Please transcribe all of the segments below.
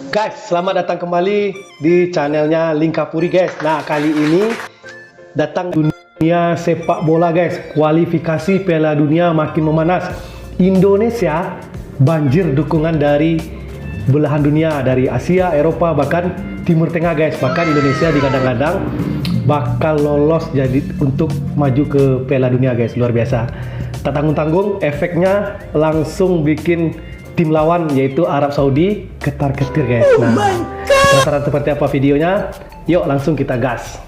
Guys, selamat datang kembali di channelnya Lingkapuri guys. Nah, kali ini datang dunia sepak bola guys. Kualifikasi Piala Dunia makin memanas. Indonesia banjir dukungan dari belahan dunia, dari Asia, Eropa, bahkan Timur Tengah guys. Bahkan Indonesia digadang-gadang bakal lolos jadi untuk maju ke Piala Dunia guys. Luar biasa. Tak tanggung-tanggung, efeknya langsung bikin tim lawan yaitu Arab Saudi ketar-ketir guys. Nah, penasaran seperti apa videonya? Yuk langsung kita gas.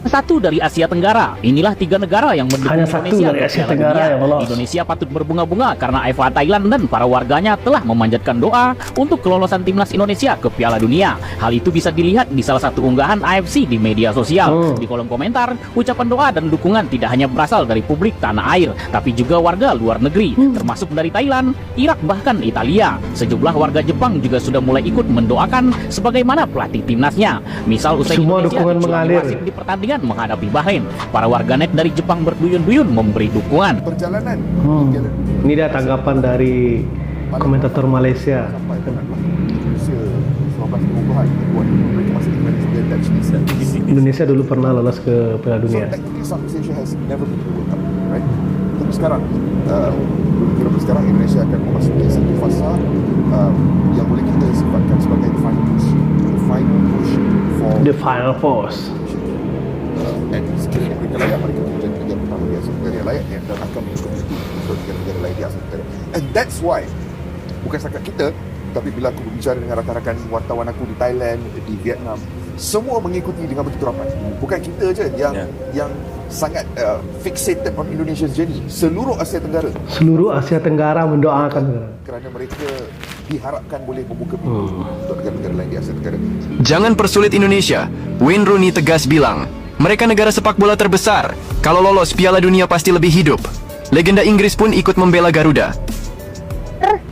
Satu dari Asia Tenggara. Inilah 3 negara yang mendukung Hanya satu Indonesia dari ke Asia Piala Tenggara Dunia. yang lolos. Indonesia patut berbunga-bunga karena FA Thailand dan para warganya telah memanjatkan doa untuk kelolosan timnas Indonesia ke Piala Dunia. Hal itu bisa dilihat di salah satu unggahan AFC di media sosial. Di kolom komentar, ucapan doa dan dukungan tidak hanya berasal dari publik tanah air, tapi juga warga luar negeri, termasuk dari Thailand, Irak, bahkan Italia. Sejumlah warga Jepang juga sudah mulai ikut mendoakan sebagaimana pelatih timnasnya. Misal usai Semua Indonesia dukungan dicurangi mengalir wasit di pertandingan menghadapi Bahrain, para warganet dari Jepang berduyun-duyun memberi dukungan. Perjalanan Ini dia tanggapan dari komentator Malaysia. Indonesia dulu pernah lolos ke Piala Dunia. Tapi sekarang sekarang Indonesia akan memasuki satu fasa yang boleh kita sifatkan sebagai the final push for The final force. and sekiranya mereka layak, mereka menjadi negara pertama di Asia Tenggara yang layak dan akan mengikuti untuk negara-negara lain di Asia Tenggara. And that's why bukan setakat kita, tapi bila aku berbicara dengan rakan-rakan wartawan aku di Thailand, di Vietnam, semua mengikuti dengan begitu rapat. Bukan kita je yang sangat fixated on Indonesia's journey. Seluruh Asia Tenggara. Seluruh Asia Tenggara mendoakan. Kerana mereka diharapkan boleh membuka pintu untuk negara-negara lain di Asia Tenggara. Jangan persulit Indonesia. Wayne Rooney tegas bilang, mereka negara sepak bola terbesar. Kalau lolos Piala Dunia pasti lebih hidup. Legenda Inggris pun ikut membela Garuda.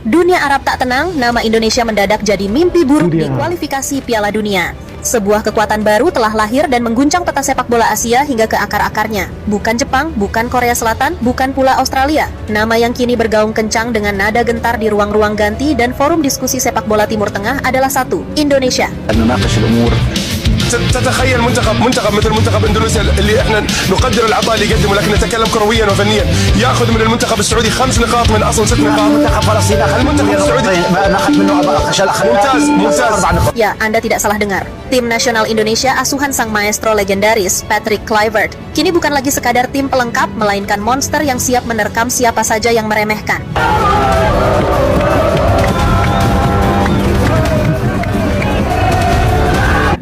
Dunia Arab tak tenang, nama Indonesia mendadak jadi mimpi buruk di kualifikasi Piala Dunia. Sebuah kekuatan baru telah lahir dan mengguncang peta sepak bola Asia hingga ke akar-akarnya. Bukan Jepang, bukan Korea Selatan, bukan pula Australia. Nama yang kini bergaung kencang dengan nada gentar di ruang-ruang ganti dan forum diskusi sepak bola Timur Tengah adalah satu, Indonesia. تتخيل منتخب مثل منتخب اندونيسيا اللي احنا نقدر العطاء اللي يقدمه لكن نتكلم كرويا وفنيا ياخذ من المنتخب السعودي 5 نقاط من اصل 6 نقاط. منتخب فلسطين المنتخب السعودي اخذ منه ممتاز. Ya, Anda tidak salah dengar. Tim nasional Indonesia asuhan sang maestro legendaris Patrick Kluivert kini bukan lagi sekadar tim pelengkap, melainkan monster yang siap menerkam siapa saja yang meremehkan.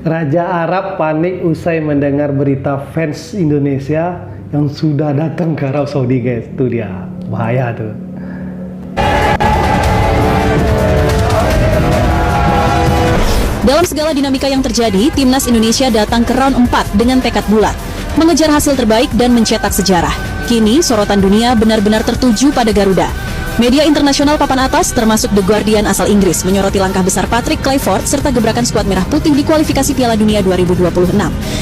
Raja Arab panik usai mendengar berita fans Indonesia yang sudah datang ke Arab Saudi guys. Itu dia, bahaya tuh. Dalam segala dinamika yang terjadi, timnas Indonesia datang ke round 4 dengan tekad bulat, mengejar hasil terbaik dan mencetak sejarah. Kini sorotan dunia benar-benar tertuju pada Garuda. Media internasional papan atas termasuk The Guardian asal Inggris menyoroti langkah besar Patrick Kluivert serta gebrakan skuad merah putih di kualifikasi Piala Dunia 2026.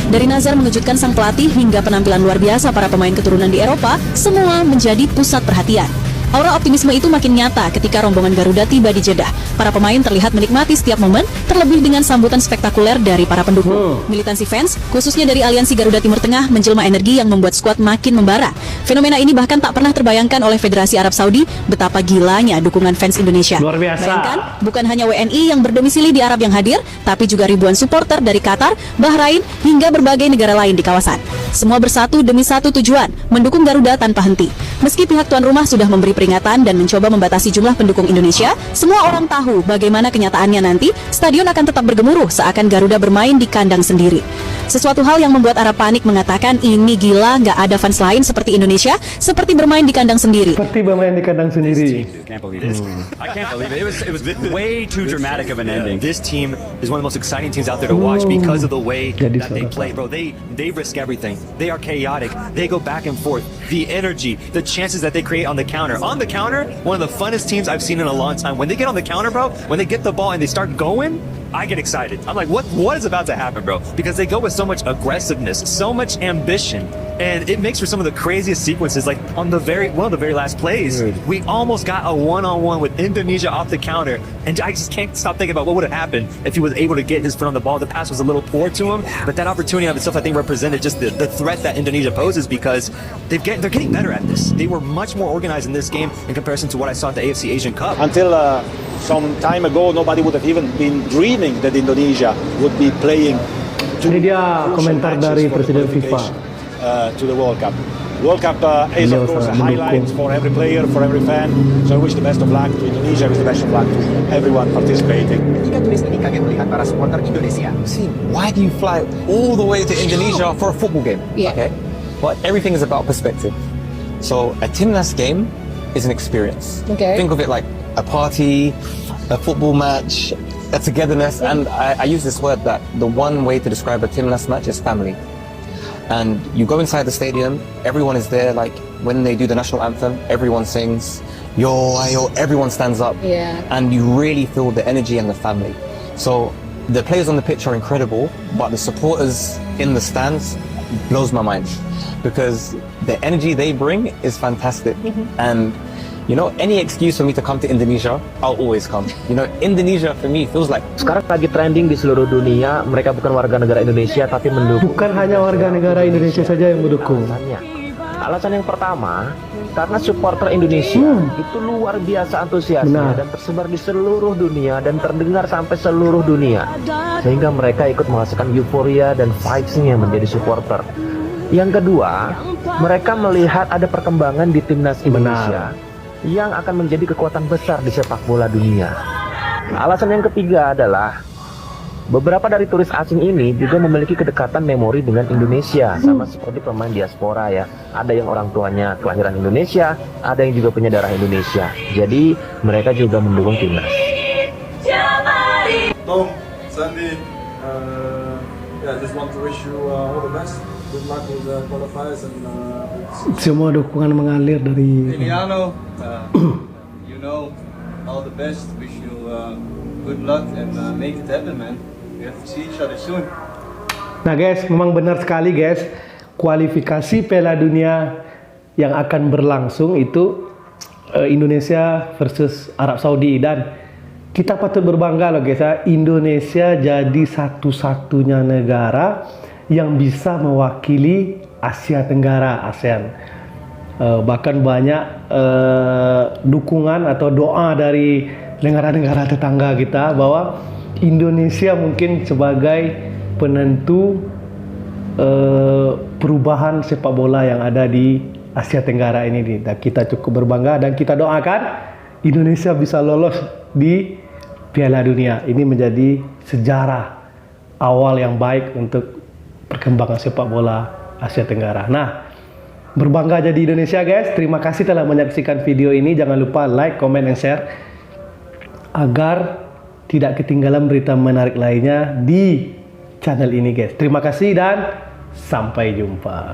Dari nazar mengejutkan sang pelatih hingga penampilan luar biasa para pemain keturunan di Eropa, semua menjadi pusat perhatian. Aura optimisme itu makin nyata ketika rombongan Garuda tiba di Jeddah. Para pemain terlihat menikmati setiap momen, terlebih dengan sambutan spektakuler dari para pendukung. Militansi fans, khususnya dari Aliansi Garuda Timur Tengah, menjelma energi yang membuat skuad makin membara. Fenomena ini bahkan tak pernah terbayangkan oleh Federasi Arab Saudi betapa gilanya dukungan fans Indonesia. Luar biasa. Bayangkan, bukan hanya WNI yang berdomisili di Arab yang hadir, tapi juga ribuan supporter dari Qatar, Bahrain, hingga berbagai negara lain di kawasan. Semua bersatu demi satu tujuan, mendukung Garuda tanpa henti. Meski pihak tuan rumah sudah memberi peringatan dan mencoba membatasi jumlah pendukung Indonesia, semua orang tahu bagaimana kenyataannya nanti, stadion akan tetap bergemuruh seakan Garuda bermain di kandang sendiri. Sesuatu hal yang membuat Arab panik mengatakan ini gila, nggak ada fans lain seperti Indonesia, seperti bermain di kandang sendiri. Seperti bermain di kandang sendiri. Can't believe this. I can't believe it. It was way too dramatic of an ending. This team is one of the most exciting teams out there to watch because of the way that they play, bro. They risk everything. They are chaotic. They go back and forth. The energy, the chances that they create on the counter. On the counter, one of the funnest teams I've seen in a long time. When they get on the counter, bro, when they get the ball and they start going, I get excited. I'm like, what is about to happen, bro? Because they go with so much aggressiveness, so much ambition, and it makes for some of the craziest sequences. Like on one of the very last plays, we almost got a one-on-one with Indonesia off the counter, and I just can't stop thinking about what would have happened if he was able to get his foot on the ball. The pass was a little poor to him, but that opportunity of itself, I think, represented just the threat that Indonesia poses, because they're getting better at this. They were much more organized in this game in comparison to what I saw at the AFC Asian Cup. Until some time ago, nobody would have even been dreaming that Indonesia would be playing Ini dia komentar dari Presiden FIFA. To the World Cup. World Cup is of course a highlight for every player, for every fan. So I wish the best of luck to Indonesia, wish the best of luck to everyone participating. Ketika tulis ini kaget melihat para supporter Indonesia. See, why do you fly all the way to Indonesia for a football game? Yeah. Okay, but everything is about perspective. So a Timnas game is an experience. Okay. Think of it like a party, a football match, a togetherness, and I use this word that the one way to describe a Timnas match is family. And you go inside the stadium, everyone is there, like when they do the national anthem, everyone sings, yo, ayo, everyone stands up. Yeah. And you really feel the energy and the family. So the players on the pitch are incredible, but the supporters in the stands blows my mind, because the energy they bring is fantastic. And you know, any excuse for me to come to Indonesia, I'll always come. You know, Indonesia for me feels like... Sekarang lagi trending di seluruh dunia, mereka bukan warga negara Indonesia tapi mendukung. Bukan hanya warga negara Indonesia saja yang mendukung. Alasan yang pertama, karena supporter Indonesia itu luar biasa antusiasnya dan tersebar di seluruh dunia dan terdengar sampai seluruh dunia, sehingga mereka ikut merasakan euforia dan vibes-nya menjadi supporter. Yang kedua, mereka melihat ada perkembangan di timnas Indonesia yang akan menjadi kekuatan besar di sepak bola dunia. Alasan yang ketiga adalah beberapa dari turis asing ini juga memiliki kedekatan memori dengan Indonesia, sama seperti pemain diaspora ya. Ada yang orang tuanya kelahiran Indonesia, ada yang juga punya darah Indonesia. Jadi mereka juga mendukung timnas. Tom, Sandy, yeah, just want to wish you all the best. Good luck with the qualifiers and semua dukungan mengalir dari Emiliano. You know, all the best. Wish you good luck and make it happen, man. We have to see each other soon. Nah guys, memang benar sekali guys, kualifikasi Piala Dunia yang akan berlangsung itu Indonesia versus Arab Saudi, dan kita patut berbangga loh guys ya, Indonesia jadi satu-satunya negara yang bisa mewakili Asia Tenggara, ASEAN. Bahkan banyak dukungan atau doa dari negara-negara tetangga kita bahwa Indonesia mungkin sebagai penentu perubahan sepak bola yang ada di Asia Tenggara ini. Dan kita cukup berbangga dan kita doakan Indonesia bisa lolos di Piala Dunia. Ini menjadi sejarah awal yang baik untuk perkembangan sepak bola Asia Tenggara. Nah, berbangga jadi Indonesia guys. Terima kasih telah menyaksikan video ini. Jangan lupa like, comment, and share agar tidak ketinggalan berita menarik lainnya di channel ini guys. Terima kasih dan sampai jumpa.